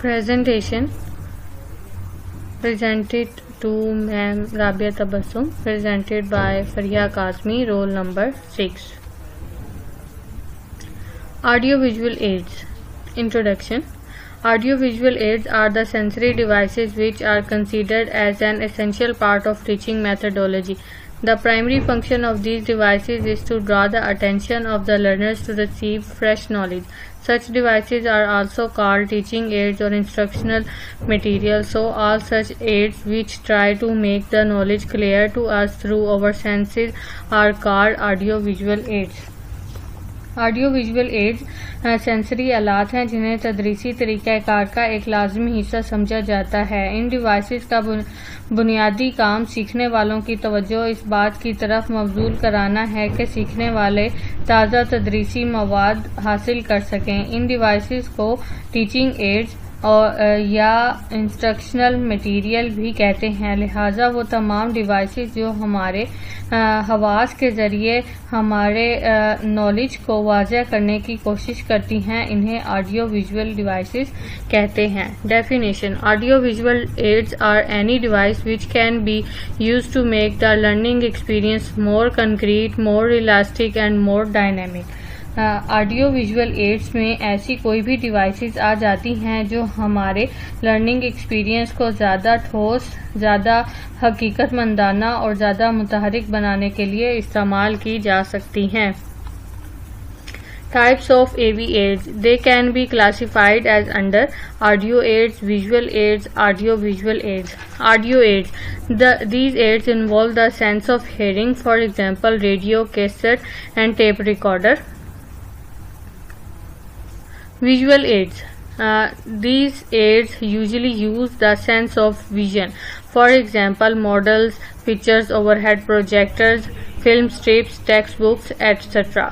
Presentation presented to Ma'am Rabia Tabassum, presented by Faria Kazmi, roll number 6. Audio-visual aids. Introduction. Audio-visual aids are the sensory devices which are considered as an essential part of teaching methodology. The primary function of these devices is to draw the attention of the learners to receive fresh knowledge. Such devices are also called teaching aids or instructional material. So all such aids which try to make the knowledge clear to us through our senses are called audio-visual aids. Audio visual aids sensory آلات ہیں جنہیں تدریسی طریقہ کار کا ایک لازمی حصہ سمجھا جاتا ہے. ان ڈیوائسز کا بنیادی کام سیکھنے والوں کی توجہ اس بات کی طرف مبذول کرانا ہے کہ سیکھنے والے تازہ تدریسی مواد حاصل کر سکیں. ان ڈیوائسز کو ٹیچنگ ایڈز یا انسٹرکشنل مٹیریل بھی کہتے ہیں. لہٰذا وہ تمام ڈیوائسز جو ہمارے حواس کے ذریعے ہمارے نالج کو واضح کرنے کی کوشش کرتی ہیں انہیں آڈیو ویژول ڈیوائسز کہتے ہیں. Definition. Audio visual aids are any device which can be use to make the learning experience more concrete, more realistic and more dynamic. Audio visual aids میں ایسی کوئی بھی ڈیوائسز آ جاتی ہیں جو ہمارے لرننگ ایکسپیرئنس کو زیادہ ٹھوس, زیادہ حقیقت مندانہ اور زیادہ متحرک بنانے کے لیے استعمال کی جا سکتی ہیں. Types of AV aids. They can be classified as under audio aids, visual aids, audio-visual aids. Audio aids. These aids involve the sense of hearing, for example, radio, cassette, and tape recorder. Visual aids. These aids usually use the sense of vision. For example, models, pictures, overhead projectors, film strips, textbooks, etc.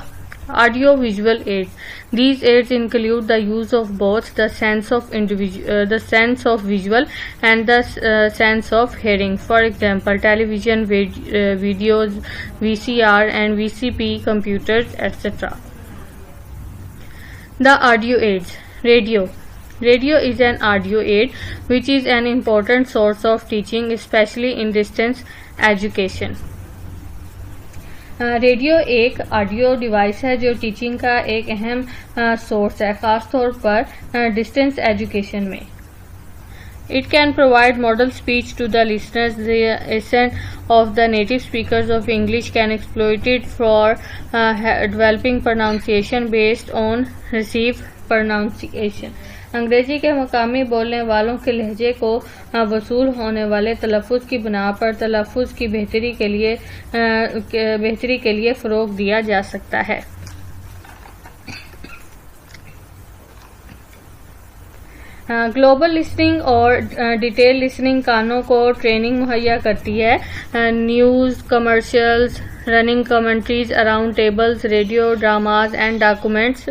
Audio-visual aids. These aids include the use of both the sense of visual and the sense of hearing. For example, television, videos, VCR and VCP, computers, etc. The audio aids. Radio. Radio is an audio aid which is an important source of teaching, especially in distance education. Radio ایک audio device ہے جو teaching کا ایک اہم source ہے, خاص طور پر distance education میں. It can provide model speech to the listeners. The accent of the native speakers of English can exploit it for developing pronunciation based on received pronunciation. انگریزی کے مقامی بولنے والوں کے لہجے کو وصول ہونے والے تلفظ کی بنا پر تلفظ کی بہتری کے لیے فروغ دیا جا سکتا ہے. گلوبل لسننگ اور ڈیٹیل لسننگ کانوں کو ٹریننگ مہیا کرتی ہے. News, commercials, running commentaries, around tables, radio dramas and documents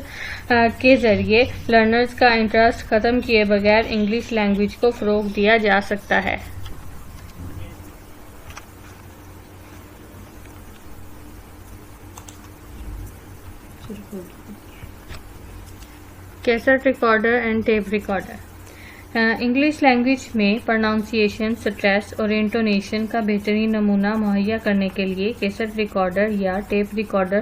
کے ذریعے لرنرز کا انٹرسٹ ختم کیے بغیر انگلش لینگویج کو فروغ دیا جا سکتا ہے. Cassette recorder and tape recorder. English language میں پروننسیشن, اسٹریس اور انٹونیشن کا بہترین نمونہ مہیا کرنے کے لیے کیسٹ ریکارڈر یا ٹیپ ریکارڈر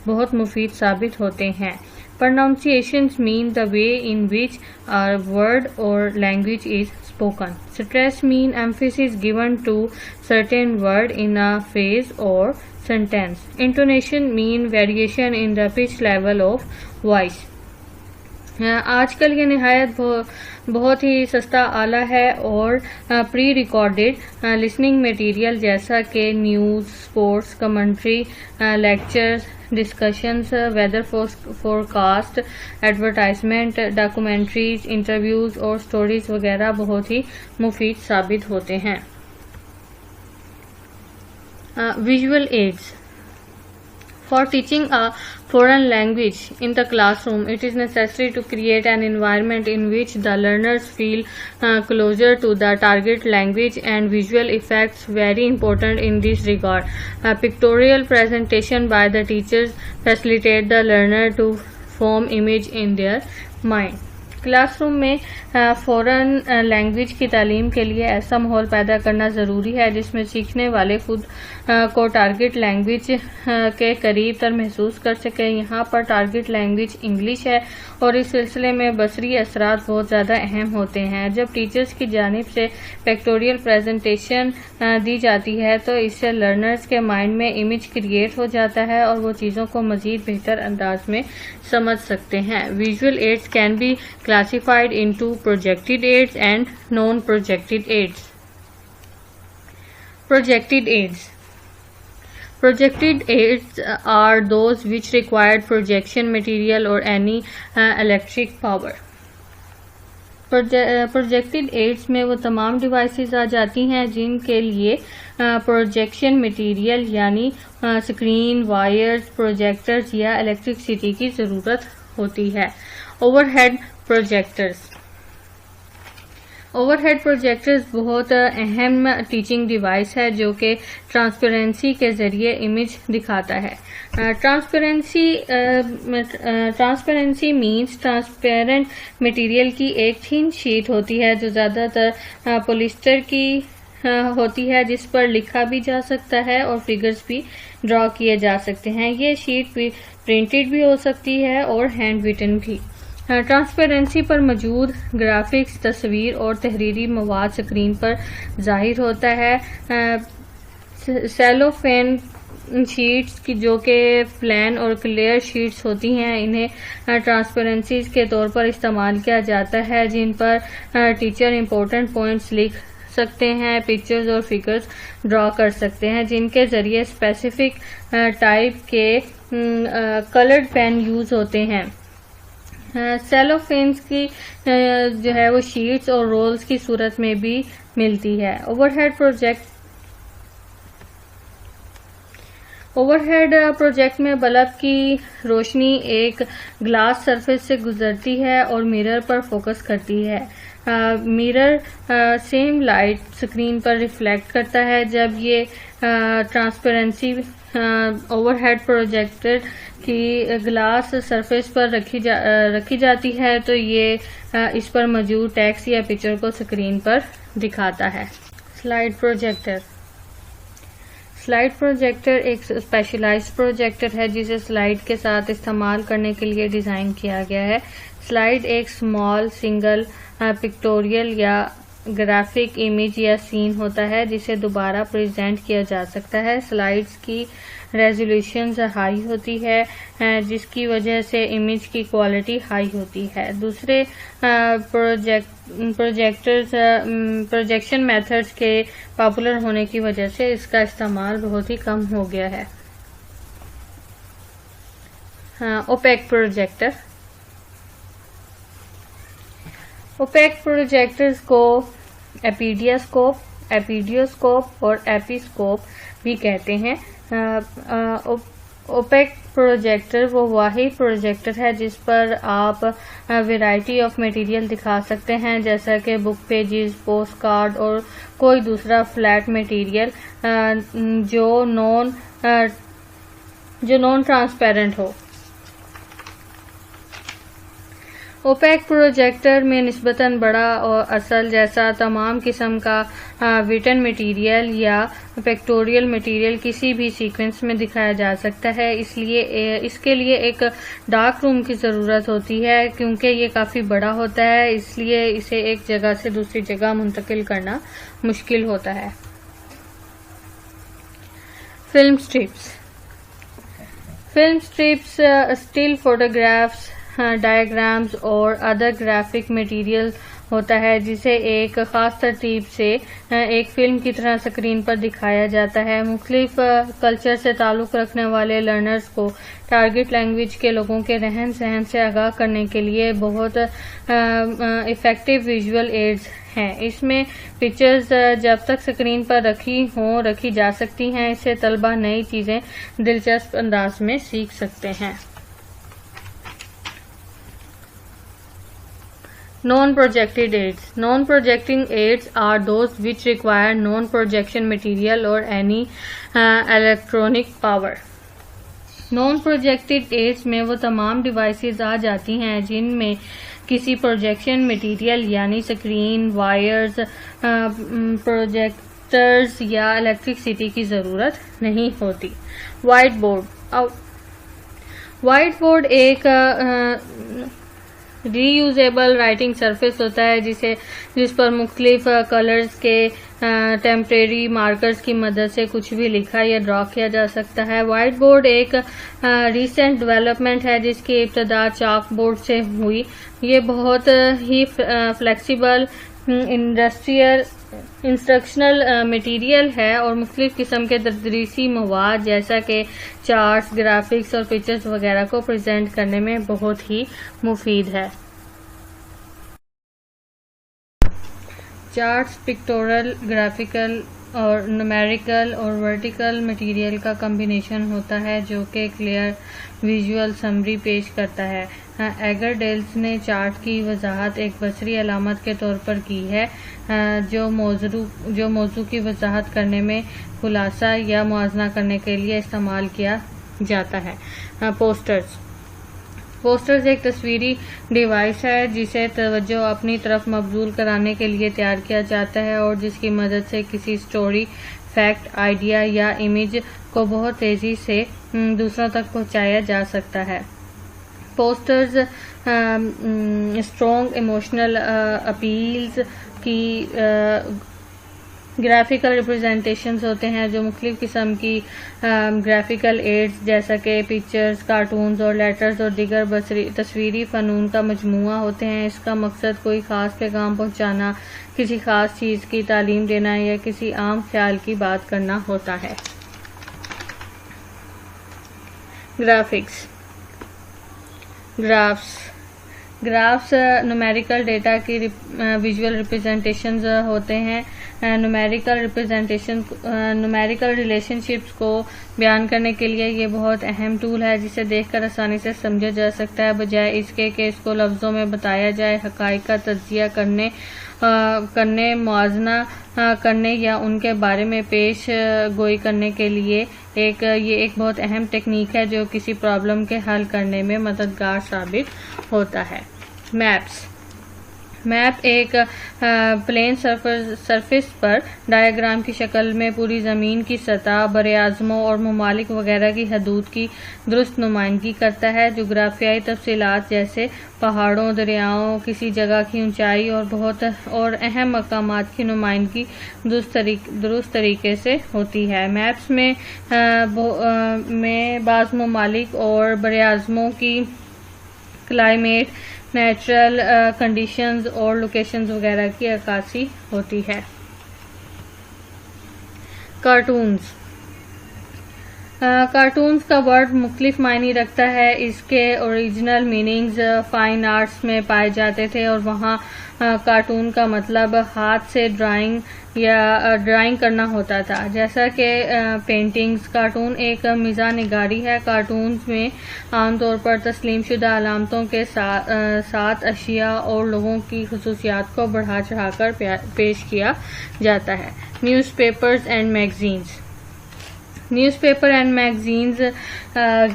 بہت مفید ثابت ہوتے ہیں. Pronunciations mean the way in which a word or language is spoken. Stress mean emphasis given to certain word in a phrase or sentence. Intonation mean variation in the pitch level of voice. آج کل یہ نہایت بہت ہی سستا آلہ ہے اور پری recorded listening material جیسا کہ news, sports commentary, lectures, discussions, weather forecast, advertisement, documentaries, interviews اور سٹوریز وغیرہ بہت ہی مفید ثابت ہوتے ہیں. Visual aids. For teaching a foreign language in the classroom, it is necessary to create an environment in which the learners feel closer to the target language, and visual effects very important in this regard. Pictorial presentation by the teachers facilitate the learner to form image in their mind. Class room میں فورن language کی تعلیم کے لیے ایسا ماحول پیدا کرنا ضروری ہے جس میں سیکھنے والے خود کو ٹارگٹ لینگویج کے قریب تر محسوس کر سکے. یہاں پر ٹارگٹ لینگویج انگلش ہے اور اس سلسلے میں بصری اثرات بہت زیادہ اہم ہوتے ہیں. جب ٹیچرز کی جانب سے پیکٹوریل پریزنٹیشن دی جاتی ہے تو اس سے لرنرز کے مائنڈ میں امیج کریٹ ہو جاتا ہے اور وہ چیزوں کو مزید بہتر انداز میں سمجھ سکتے ہیں. Visual aids can be classified into projected aids and non-projected aids. Projected aids. Projected aids are those which require projection material or any electric power. Projected aids میں وہ تمام ڈیوائسز آ جاتی ہیں جن کے لیے پروجیکشن مٹیریل یعنی اسکرین، وائرز، پروجیکٹرز یا الیکٹرسٹی کی ضرورت ہوتی ہے. Overhead projectors. Overhead projectors بہت اہم ٹیچنگ ڈیوائس ہے جو کہ ٹرانسپیرنسی کے ذریعے امیج دکھاتا ہے. ٹرانسپیرنسی مینس ٹرانسپیرنٹ مٹیریل کی ایک تھن شیٹ ہوتی ہے جو زیادہ تر پولیسٹر کی ہوتی ہے جس پر لکھا بھی جا سکتا ہے اور فگرز بھی ڈرا کیے جا سکتے ہیں. یہ شیٹ پرنٹڈ بھی ہو سکتی ہے اور ہینڈ ریٹن بھی. ٹرانسپیرنسی پر موجود گرافکس، تصویر اور تحریری مواد اسکرین پر ظاہر ہوتا ہے. سیلوفین شیٹس کی جو کہ پلین اور کلیئر شیٹس ہوتی ہیں انہیں ٹرانسپیرنسیز کے طور پر استعمال کیا جاتا ہے جن پر ٹیچر امپورٹنٹ پوائنٹس لکھ سکتے ہیں، پکچرز اور فگرز ڈرا کر سکتے ہیں جن کے ذریعے اسپیسیفک ٹائپ کے کلرڈ پین یوز ہوتے ہیں. سیلوفینس کی جو ہے وہ شیٹس اور رولز کی صورت میں بھی ملتی ہے. اوور ہیڈ پروجیکٹ میں بلب کی روشنی ایک گلاس سرفیس سے گزرتی ہے اور میرر پر فوکس کرتی ہے. میرر سیم لائٹ اسکرین پر ریفلیکٹ کرتا ہے. جب یہ ٹرانسپیرنسی اوور ہیڈ پروجیکٹر کی گلاس سرفیس پر رکھی جاتی ہے تو یہ اس پر موجود ٹیکسٹ یا پکچر کو اسکرین پر دکھاتا ہے. Slide projector. سلائیڈ پروجیکٹر ایک اسپیشلائزڈ پروجیکٹر ہے جسے سلائیڈ کے ساتھ استعمال کرنے کے لیے ڈیزائن کیا گیا ہے. سلائیڈ ایک اسمال سنگل پکٹوریل یا گرافک امیج یا سین ہوتا ہے جسے دوبارہ پریزنٹ کیا جا سکتا ہے. سلائیڈز کی ریزولوشن ہائی ہوتی ہے جس کی وجہ سے امیج کی کوالٹی ہائی ہوتی ہے. دوسرے پروجیکشن میتھڈز کے پاپولر ہونے کی وجہ سے اس کا استعمال بہت ہی کم ہو گیا ہے. OPEC projector. اوپیک پروجیکٹرز کو ایپیڈیاسکوپ، ایپیڈیوسکوپ اور ایپیسکوپ بھی کہتے ہیں. اوپیک پروجیکٹر وہ واحد پروجیکٹر ہے جس پر آپ ویرائٹی آف مٹیریل دکھا سکتے ہیں جیسا کہ بک پیجز، پوسٹ کارڈ اور کوئی دوسرا فلیٹ مٹیریل جو نان ٹرانسپیرنٹ ہو. اوپیک پروجیکٹر میں نسبتاً بڑا اور اصل جیسا تمام قسم کا ریٹن مٹیریل یا پیکٹوریل مٹیریل کسی بھی سیکوینس میں دکھایا جا سکتا ہے. اس کے لیے ایک ڈارک روم کی ضرورت ہوتی ہے کیونکہ یہ کافی بڑا ہوتا ہے، اس لیے اسے ایک جگہ سے دوسری جگہ منتقل کرنا مشکل ہوتا ہے. Film strips. Film strips still photographs, diagrams اور ادر گرافک مٹیریل ہوتا ہے جسے ایک خاص ترتیب سے ایک فلم کی طرح اسکرین پر دکھایا جاتا ہے. مختلف کلچر سے تعلق رکھنے والے لرنرز کو ٹارگٹ لینگویج کے لوگوں کے رہن سہن سے آگاہ کرنے کے لیے بہت افیکٹو ویژول ایڈز ہیں. اس میں پکچرز جب تک اسکرین پر رکھی جا سکتی ہیں، اس سے طلبہ نئی چیزیں دلچسپ انداز میں سیکھ سکتے ہیں. Non-projected aids. Non-projecting aids are those which require non-projection material or any electronic power. Non-projected aids میں وہ تمام ڈیوائسز آ جاتی ہیں جن میں کسی پروجیکشن مٹیریل یعنی اسکرین، وائرز، پروجیکٹرز یا الیکٹرسٹی کی ضرورت نہیں ہوتی۔ وائٹ بورڈ ایک ری یوزیبل رائٹنگ سرفیس ہوتا ہے جس پر مختلف کلرز کے ٹیمپریری مارکرز کی مدد سے کچھ بھی لکھا یا ڈرا کیا جا سکتا ہے۔ وائٹ بورڈ ایک ریسنٹ ڈیولپمنٹ ہے جس کی ابتدا چاک بورڈ سے ہوئی۔ یہ بہت ہی فلیکسیبل انسٹرکشنل مٹیریل ہے اور مختلف قسم کے تدریسی مواد جیسا کہ چارٹس، گرافکس اور پکچرز وغیرہ کو پریزنٹ کرنے میں بہت ہی مفید ہے۔ چارٹس پکٹورل، گرافیکل اور نومیریکل اور ورٹیکل مٹیریل کا کمبینیشن ہوتا ہے جو کہ کلیئر ویژول سمری پیش کرتا ہے۔ ایگر ڈیلز نے چارٹ کی وضاحت ایک بصری علامت کے طور پر کی ہے جو موضوع کی وضاحت کرنے میں خلاصہ یا موازنہ کرنے کے لیے استعمال کیا جاتا ہے۔ پوسٹرز ایک تصویری ڈیوائس ہے جسے توجہ اپنی طرف مبذول کرانے کے لیے تیار کیا جاتا ہے اور جس کی مدد سے کسی سٹوری، فیکٹ، آئیڈیا یا امیج کو بہت تیزی سے دوسروں تک پہنچایا جا سکتا ہے۔ پوسٹرز اسٹرانگ ایموشنل اپیلز کی گرافیکل ریپرزنٹیشنز ہوتے ہیں جو مختلف قسم کی گرافیکل ایڈز جیسا کہ پکچرز، کارٹونز اور لیٹرز اور دیگر تصویری فنون کا مجموعہ ہوتے ہیں۔ اس کا مقصد کوئی خاص پیغام پہنچانا، کسی خاص چیز کی تعلیم دینا یا کسی عام خیال کی بات کرنا ہوتا ہے۔ گرافس نومیریکل ڈیٹا کی ویژول ریپرزنٹیشنز ہوتے ہیں۔ نومیریکل ریلیشن شپس کو بیان کرنے کے لیے یہ بہت اہم ٹول ہے جسے دیکھ کر آسانی سے سمجھا جا سکتا ہے بجائے اس کے کہ اس کو لفظوں میں بتایا جائے۔ حقائق کا تجزیہ کرنے، موازنہ کرنے یا ان کے بارے میں پیش گوئی کرنے کے لیے یہ ایک بہت اہم ٹیکنیک ہے جو کسی پرابلم کے حل کرنے میں مددگار ثابت ہوتا ہے۔ میپ ایک پلین سرفیس پر ڈایاگرام کی شکل میں پوری زمین کی سطح، براعظموں اور ممالک وغیرہ کی حدود کی درست نمائندگی کرتا ہے۔ جغرافیائی تفصیلات جیسے پہاڑوں، دریاؤں، کسی جگہ کی اونچائی اور اہم مقامات کی نمائندگی درست طریقے سے ہوتی ہے۔ میپس میں بعض ممالک اور براعظموں کی کلائمیٹ، نیچرل کنڈیشنز اور لوکیشنز وغیرہ کی عکاسی ہوتی ہے۔ کارٹونز کا ورڈ مختلف معنی رکھتا ہے۔ اس کے اوریجنل میننگز فائن آرٹس میں پائے جاتے تھے اور وہاں کارٹون کا مطلب ہاتھ سے ڈرائنگ کرنا ہوتا تھا، جیسا کہ پینٹنگز۔ کارٹون ایک مزاح نگاری ہے۔ کارٹونز میں عام طور پر تسلیم شدہ علامتوں کے ساتھ اشیاء اور لوگوں کی خصوصیات کو بڑھا چڑھا کر پیش کیا جاتا ہے۔ نیوز پیپر اینڈ میگزینز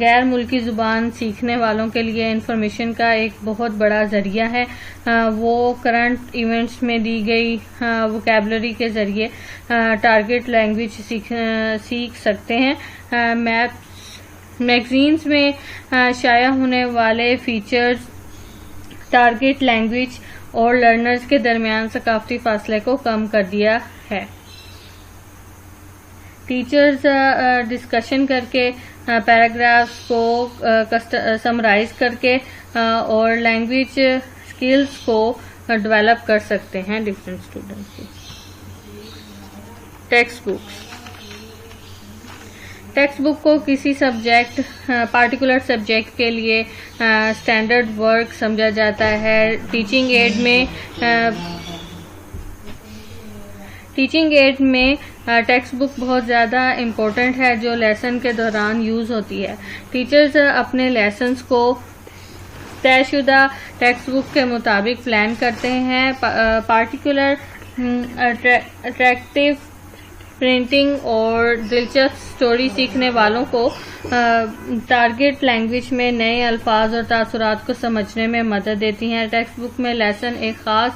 غیر ملکی زبان سیکھنے والوں کے لیے انفارمیشن کا ایک بہت بڑا ذریعہ ہے۔ وہ کرنٹ ایونٹس میں دی گئی ووکیبلری کے ذریعے ٹارگٹ لینگویج سیکھ سکتے ہیں۔ میگزینز میں شائع ہونے والے فیچرز ٹارگٹ لینگویج اور لرنرز کے درمیان ثقافتی فاصلے کو کم کر دیا ہے۔ ٹیچرز ڈسکشن کر کے، پیراگرافز کو سمرائز کر کے اور لینگویج اسکلز کو ڈیولپ کر سکتے ہیں ڈفرینٹ اسٹوڈنٹس کی۔ ٹیکسٹ بک کو کسی پارٹیکولر سبجیکٹ کے لیے اسٹینڈرڈ ورک سمجھا جاتا ہے۔ ٹیچنگ ایڈ میں ٹیکسٹ بک بہت زیادہ امپورٹنٹ ہے جو لیسن کے دوران یوز ہوتی ہے۔ ٹیچرز اپنے لیسنز کو طے شدہ ٹیکسٹ بک کے مطابق پلان کرتے ہیں۔ پارٹیکولر اٹریکٹیو پرنٹنگ اور دلچسپ اسٹوری سیکھنے والوں کو ٹارگٹ لینگویج میں نئے الفاظ اور تاثرات کو سمجھنے میں مدد دیتی ہیں. ٹیکسٹ بک میں لیسن ایک خاص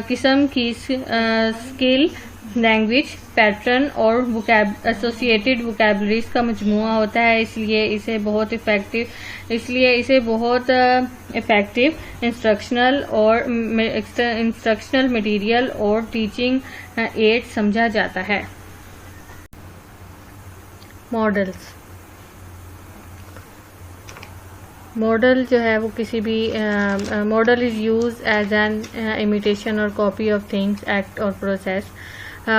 قسم کی اسکل لینگویج پیٹرن اور ایسوسیٹڈ ووکیبلریز کا مجموعہ ہوتا ہے، اس لیے اسے بہت افیکٹو انسٹرکشنل مٹیریل اور ٹیچنگ ایڈ سمجھا جاتا ہے. ماڈل جو ہے وہ کسی بھی model is use as an imitation اور کاپی آف تھنگس، ایکٹ اور پروسیس.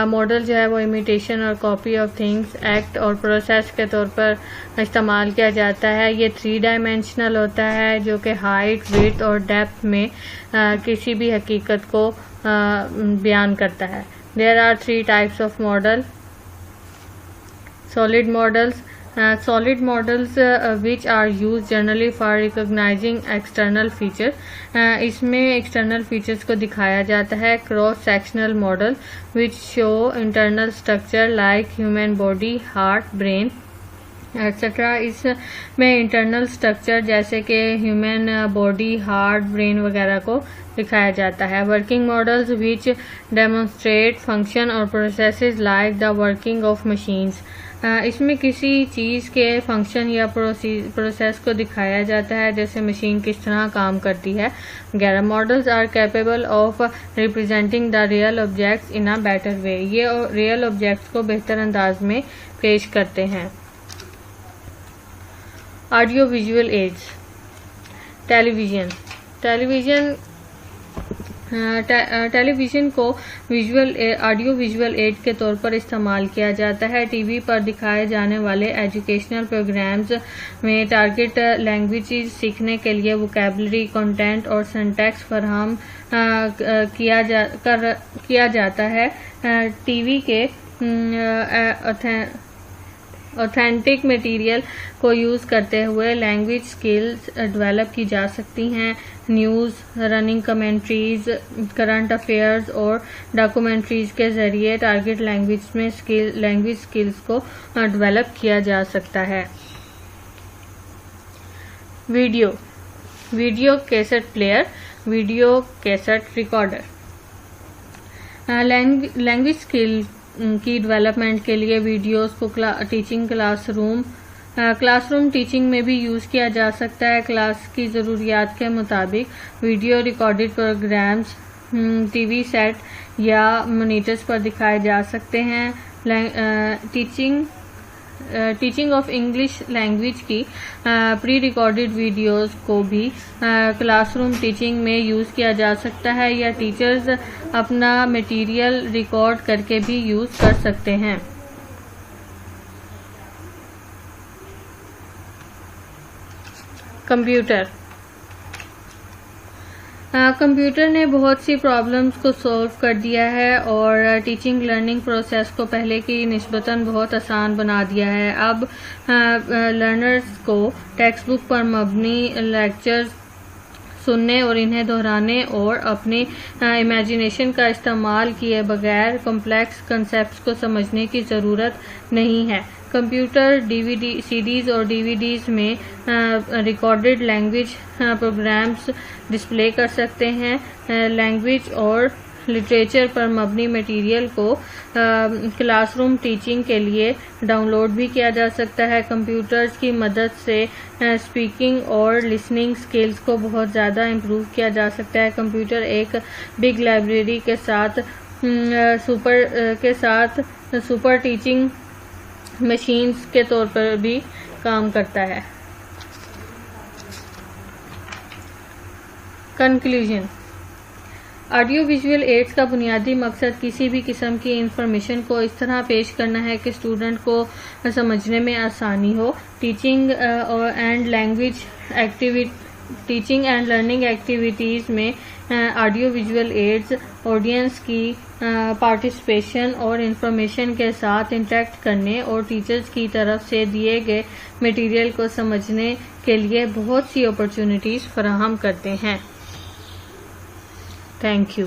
ماڈل جو ہے وہ امیٹیشن اور کاپی آف تھنگس، ایکٹ اور پروسیس کے طور پر استعمال کیا جاتا ہے. یہ 3 ڈائمینشنل ہوتا ہے جو کہ ہائٹ، ویڈتھ اور ڈیپتھ میں کسی بھی حقیقت کو بیان کرتا ہے. There are 3 types of model. Solid models. Solid models which are used generally for recognizing external features. اس میں external features کو دکھایا جاتا ہے. Cross sectional model which show internal structure like human body, heart, brain, etc. اس میں internal structure جیسے کہ human body, heart, brain وغیرہ کو دکھایا جاتا ہے. Working models which demonstrate function اور processes like the working of machines. اس میں کسی چیز کے فنکشن یا پروسیس کو دکھایا جاتا ہے جیسے مشین کس طرح کام کرتی ہے وغیرہ. Models are capable of representing the real objects in a better way. یہ ریئل آبجیکٹس کو بہتر انداز میں پیش کرتے ہیں. Audio visual aids. Television کو آڈیو ویژول ایڈ کے طور پر استعمال کیا جاتا ہے. ٹی وی پر دکھائے جانے والے ایجوکیشنل پروگرامز میں ٹارگٹ لینگویجز سیکھنے کے لیے ووکیبلری، کنٹینٹ اور سینٹیکس فراہم کیا جاتا ہے. ٹی وی کے اوتھینٹک مٹیریل کو یوز کرتے ہوئے لینگویج اسکلز ڈیولپ کی جا سکتی ہیں. News, running commentaries, current affairs اور ڈاکومنٹریز کے ذریعے ٹارگٹ لینگویج میں لینگویج اسکلز کو ڈیولپ کیا جا سکتا ہے. Video cassette player, video cassette recorder. Language skill کی ڈیولپمنٹ کے لیے ویڈیوز کو ٹیچنگ کلاس روم ٹیچنگ میں بھی یوز کیا جا سکتا ہے. کلاس کی ضروریات کے مطابق video recorded programmes T V set یا مانیٹرز پر دکھائے جا سکتے ہیں. ٹیچنگ آف انگلش لینگویج کی پری ریکارڈڈ ویڈیوز کو بھی کلاس روم ٹیچنگ میں یوز کیا جا سکتا ہے یا ٹیچرز اپنا مٹیریل ریکارڈ کر کے بھی یوز کر سکتے ہیں. کمپیوٹر نے بہت سی پرابلمز کو سولو کر دیا ہے اور ٹیچنگ لرننگ پروسیس کو پہلے کی نسبتاً بہت آسان بنا دیا ہے. اب لرنرز کو ٹیکسٹ بک پر مبنی لیکچرز سننے اور انہیں دہرانے اور اپنی امیجنیشن کا استعمال کیے بغیر کمپلیکس کنسیپٹس کو سمجھنے کی ضرورت نہیں ہے. کمپیوٹر سی ڈیز اور ڈی وی ڈیز میں ریکارڈڈ لینگویج پروگرامز ڈسپلے کر سکتے ہیں. لینگویج اور لٹریچر پر مبنی مٹیریل کو کلاس روم ٹیچنگ کے لیے ڈاؤن لوڈ بھی کیا جا سکتا ہے. کمپیوٹرز کی مدد سے اسپیکنگ اور لسننگ اسکلز کو بہت زیادہ امپروو کیا جا سکتا ہے. کمپیوٹر ایک بگ لائبریری کے ساتھ سپر ٹیچنگ مشینز کے طور پر بھی کام کرتا ہے. کنکلوژن. آڈیو ویژول ایڈز کا بنیادی مقصد کسی بھی قسم کی انفارمیشن کو اس طرح پیش کرنا ہے کہ اسٹوڈنٹ کو سمجھنے میں آسانی ہو. ٹیچنگ اینڈ لرننگ ایکٹیویٹیز میں آڈیو ویژول ایڈز آڈینس کی پارٹیسپیشن اور انفارمیشن کے ساتھ انٹریکٹ کرنے اور ٹیچرز کی طرف سے دیے گئے مٹیریل کو سمجھنے کے لیے بہت سی اپرچونٹیز فراہم کرتے ہیں. Thank you.